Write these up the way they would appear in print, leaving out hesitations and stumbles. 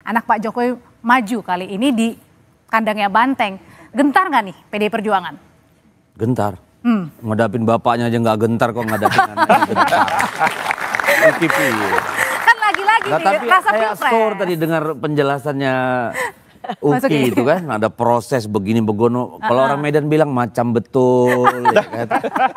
anak Pak Jokowi maju kali ini di kandangnya Banteng. Gentar nggak nih PDI Perjuangan? Gentar. Ngadapin bapaknya aja nggak gentar kok ngadapin anaknya gentar. Kan lagi-lagi nih tapi rasa saya pilpres. skor tadi dengar penjelasannya Uki itu kan ada proses begini begono. Kalau orang Medan bilang macam betul. Ya kan?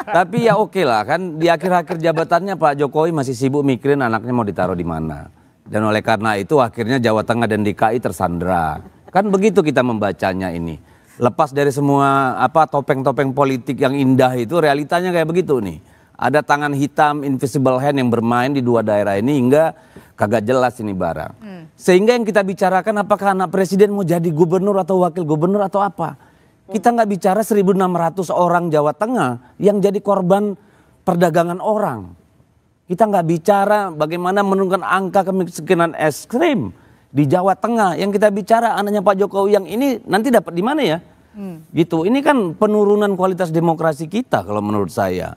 Tapi ya oke lah kan di akhir-akhir jabatannya Pak Jokowi masih sibuk mikirin anaknya mau ditaruh di mana. Dan oleh karena itu akhirnya Jawa Tengah dan DKI tersandra. Kan begitu kita membacanya ini. Lepas dari semua topeng-topeng politik yang indah itu realitanya kayak begitu nih. Ada tangan hitam invisible hand yang bermain di dua daerah ini hingga kagak jelas ini barang. Sehingga yang kita bicarakan apakah anak presiden mau jadi gubernur atau wakil gubernur atau apa. Kita nggak bicara 1.600 orang Jawa Tengah yang jadi korban perdagangan orang. Kita nggak bicara bagaimana menurunkan angka kemiskinan ekstrim di Jawa Tengah. Yang kita bicara anaknya Pak Jokowi yang ini nanti dapat di mana ya? Gitu. Ini kan penurunan kualitas demokrasi kita kalau menurut saya.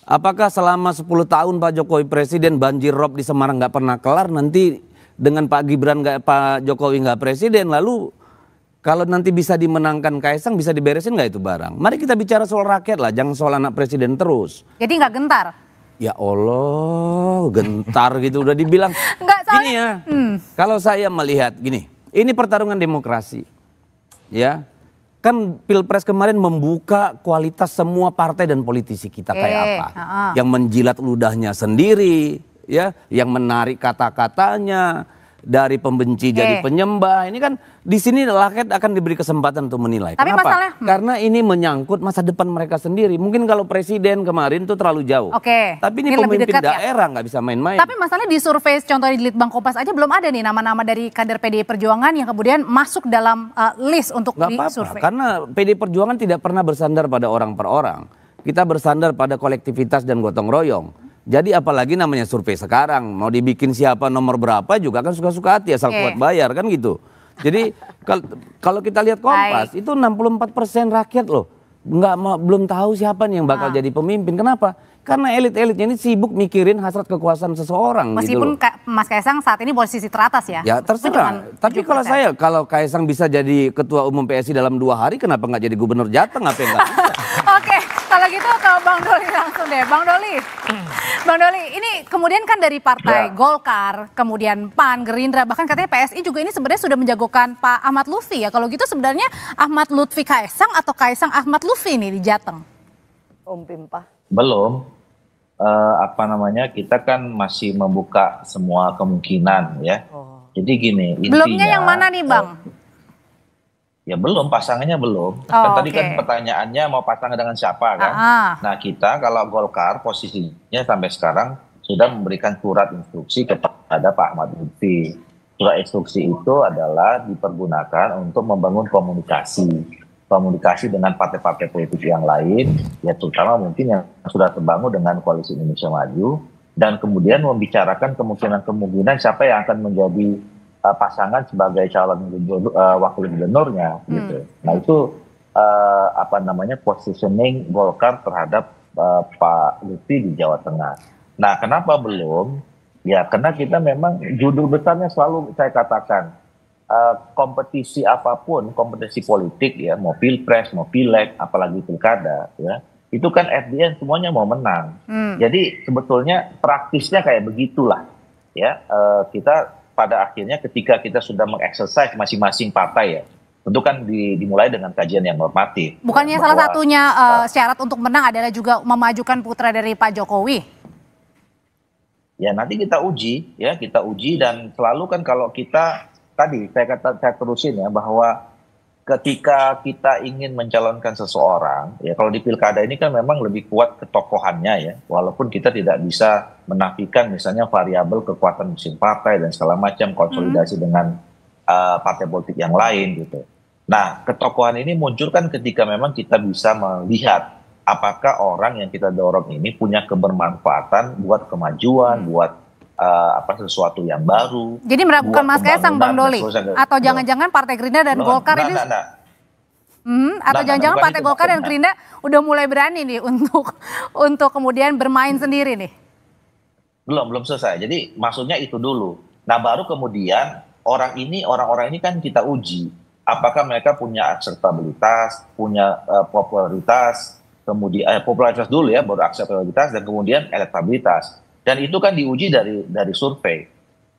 Apakah selama 10 tahun Pak Jokowi presiden banjir rob di Semarang nggak pernah kelar, nanti dengan Pak Gibran Pak Jokowi nggak presiden, lalu kalau nanti bisa dimenangkan Kaisang bisa diberesin nggak itu barang? Mari kita bicara soal rakyat lah, jangan soal anak presiden terus. Jadi nggak gentar? Ya Allah, gentar gitu udah dibilang. Nggak soalnya. Gini ya, kalau saya melihat gini, ini pertarungan demokrasi, ya. Kan Pilpres kemarin membuka kualitas semua partai dan politisi kita kayak apa. Yang menjilat ludahnya sendiri, ya, yang menarik kata-katanya dari pembenci jadi penyembah. Ini kan di sini rakyat akan diberi kesempatan untuk menilai. Tapi kenapa? Karena ini menyangkut masa depan mereka sendiri. Mungkin kalau presiden kemarin itu terlalu jauh. Tapi ini pemimpin daerah nggak bisa main-main. Tapi masalahnya di survei contohnya di Litbang Kompas aja belum ada nih nama-nama dari kader PDI Perjuangan yang kemudian masuk dalam list untuk disurvei. Karena PDI Perjuangan tidak pernah bersandar pada orang per orang. Kita bersandar pada kolektivitas dan gotong royong. Jadi apalagi namanya survei sekarang, mau dibikin siapa nomor berapa juga kan suka-suka hati asal kuat bayar kan gitu. Jadi kalau kita lihat Kompas itu 64% rakyat loh, belum tahu siapa nih yang bakal jadi pemimpin. Kenapa? Karena elit-elitnya ini sibuk mikirin hasrat kekuasaan seseorang. Meskipun gitu loh. Mas Kaisang saat ini posisi teratas ya. Ya terserah. Tapi kalau Kaisang bisa jadi ketua umum PSI dalam 2 hari, kenapa nggak jadi gubernur Jateng? Apa yang nggak bisa? Oke, kalau gitu ke Bang Doli langsung deh. Bang Doli, ini kemudian kan dari partai Golkar, kemudian PAN, Gerindra, bahkan katanya PSI juga ini sebenarnya sudah menjagokan Pak Ahmad Lutfi ya. Kalau gitu sebenarnya Ahmad Lutfi Kaisang atau Kaisang Ahmad Lutfi nih di Jateng? Om Pimpa. Belum. Kita kan masih membuka semua kemungkinan ya. Jadi gini, intinya. Belumnya yang mana nih Bang? Ya belum, pasangannya belum. Tadi kan pertanyaannya mau pasangan dengan siapa kan. Nah kita kalau Golkar posisinya sampai sekarang sudah memberikan surat instruksi kepada Pak Ahmad Lutfi. Surat instruksi itu adalah dipergunakan untuk membangun komunikasi dengan partai-partai politik yang lain, ya terutama mungkin yang sudah terbangun dengan Koalisi Indonesia Maju, dan kemudian membicarakan kemungkinan siapa yang akan menjadi pasangan sebagai calon wakil gubernurnya gitu. Nah itu positioning Golkar terhadap Pak Lutfi di Jawa Tengah. Nah kenapa belum? Ya karena kita memang judul besarnya selalu saya katakan kompetisi apapun, kompetisi politik ya, mau pilpres, mau pileg, apalagi pilkada ya, itu kan at the end semuanya mau menang. Jadi sebetulnya praktisnya kayak begitulah ya. Kita pada akhirnya ketika kita sudah mengeksersis masing-masing partai ya, tentu kan dimulai dengan kajian yang normatif. Bukannya salah satunya syarat untuk menang adalah juga memajukan putra dari Pak Jokowi? Ya nanti kita uji dan selalu kan kalau kita tadi saya terusin ya bahwa ketika kita ingin mencalonkan seseorang ya, kalau di pilkada ini kan memang lebih kuat ketokohannya ya, walaupun kita tidak bisa menafikan misalnya variabel kekuatan mesin partai dan segala macam konsolidasi dengan partai politik yang lain gitu. Nah ketokohan ini muncul kan ketika memang kita bisa melihat apakah orang yang kita dorong ini punya kebermanfaatan buat kemajuan, buat sesuatu yang baru. Jadi meragukan Mas Kaisang, Bang Doli? Atau jangan-jangan Partai Gerindra dan Golkar ini? Atau jangan-jangan Partai Golkar dan Gerindra udah mulai berani nih untuk kemudian bermain sendiri nih? Belum selesai. Jadi maksudnya itu dulu. Nah baru kemudian orang-orang ini kan kita uji apakah mereka punya akseptabilitas, punya popularitas, kemudian popularitas dulu ya, baru akseptabilitas dan kemudian elektabilitas. Dan itu kan diuji dari survei.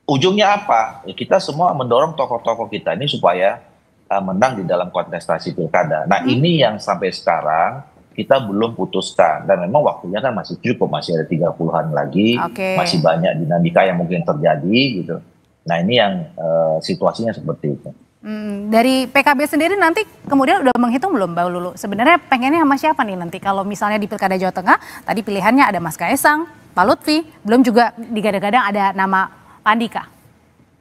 Ujungnya apa? Ya, kita semua mendorong tokoh-tokoh kita ini supaya menang di dalam kontestasi pilkada. Nah, ini yang sampai sekarang kita belum putuskan, dan memang waktunya kan masih cukup, masih ada 30-an lagi, masih banyak dinamika yang mungkin terjadi gitu. Nah, ini yang situasinya seperti itu. Dari PKB sendiri nanti kemudian udah menghitung belum Mbak Lulu? Sebenarnya pengennya sama siapa nih nanti kalau misalnya di Pilkada Jawa Tengah, tadi pilihannya ada Mas Kaesang, Pak Lutfi, belum juga digadang-gadang ada nama Pak Andika.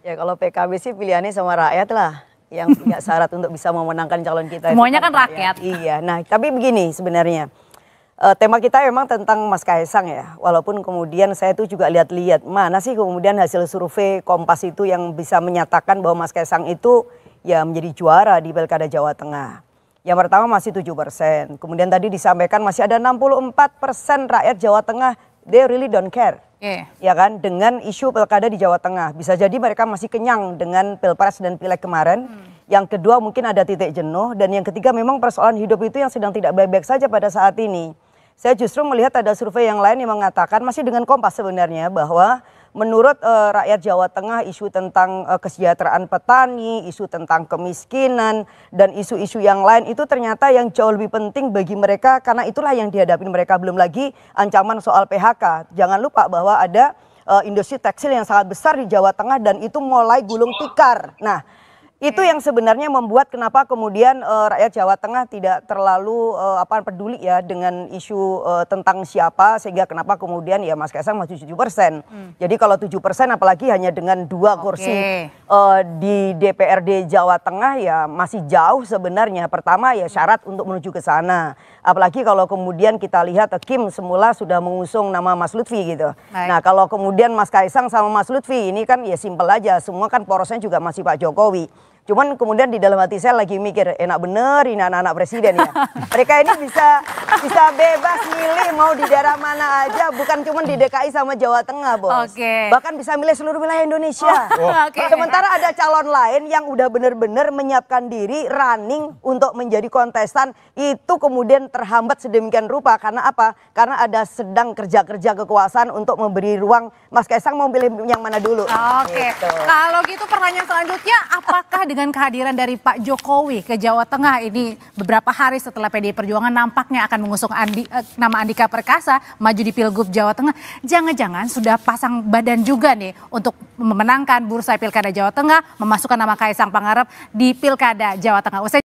Ya kalau PKB sih pilihannya sama rakyat lah. Yang punya syarat untuk bisa memenangkan calon kita. Semuanya kan rakyat. Iya, nah tapi begini sebenarnya. Tema kita memang tentang Mas Kaesang ya. Walaupun kemudian saya tuh juga lihat-lihat mana sih kemudian hasil survei Kompas itu yang bisa menyatakan bahwa Mas Kaesang itu ya menjadi juara di Pilkada Jawa Tengah. Yang pertama masih 7%. Kemudian tadi disampaikan masih ada 64% rakyat Jawa Tengah, they really don't care. Ya kan, dengan isu pilkada di Jawa Tengah. Bisa jadi mereka masih kenyang dengan Pilpres dan Pileg kemarin. Yang kedua mungkin ada titik jenuh. Dan yang ketiga memang persoalan hidup itu yang sedang tidak baik-baik saja pada saat ini. Saya justru melihat ada survei yang lain yang mengatakan, masih dengan Kompas sebenarnya, bahwa menurut rakyat Jawa Tengah isu tentang kesejahteraan petani, isu tentang kemiskinan, dan isu-isu yang lain itu ternyata yang jauh lebih penting bagi mereka karena itulah yang dihadapi mereka. Belum lagi ancaman soal PHK. Jangan lupa bahwa ada industri tekstil yang sangat besar di Jawa Tengah dan itu mulai gulung tikar. Nah, itu yang sebenarnya membuat kenapa kemudian rakyat Jawa Tengah tidak terlalu peduli ya dengan isu tentang siapa, sehingga kenapa kemudian ya Mas Kaesang masih 7%. Jadi kalau 7% apalagi hanya dengan 2 kursi di DPRD Jawa Tengah ya masih jauh sebenarnya. Pertama ya syarat untuk menuju ke sana. Apalagi kalau kemudian kita lihat Kim semula sudah mengusung nama Mas Lutfi gitu. Nah kalau kemudian Mas Kaesang sama Mas Lutfi ini kan ya simpel aja, semua kan porosnya juga masih Pak Jokowi. Cuman kemudian di dalam hati saya lagi mikir, enak bener ini anak-anak presiden ya. Mereka ini bisa bebas milih mau di daerah mana aja, bukan cuma di DKI sama Jawa Tengah, Bos. Bahkan bisa milih seluruh wilayah Indonesia. Sementara ada calon lain yang udah bener-bener menyiapkan diri running untuk menjadi kontestan, itu kemudian terhambat sedemikian rupa. Karena apa? Karena ada sedang kerja-kerja kekuasaan untuk memberi ruang. Mas Kaesang mau pilih yang mana dulu? Gitu. Kalau gitu pertanyaan selanjutnya, apakah dengan kehadiran dari Pak Jokowi ke Jawa Tengah ini beberapa hari setelah PDI Perjuangan nampaknya akan mengusung nama Andika Perkasa maju di Pilgub Jawa Tengah, jangan-jangan sudah pasang badan juga nih untuk memenangkan bursa Pilkada Jawa Tengah, memasukkan nama Kaesang Pangarep di Pilkada Jawa Tengah.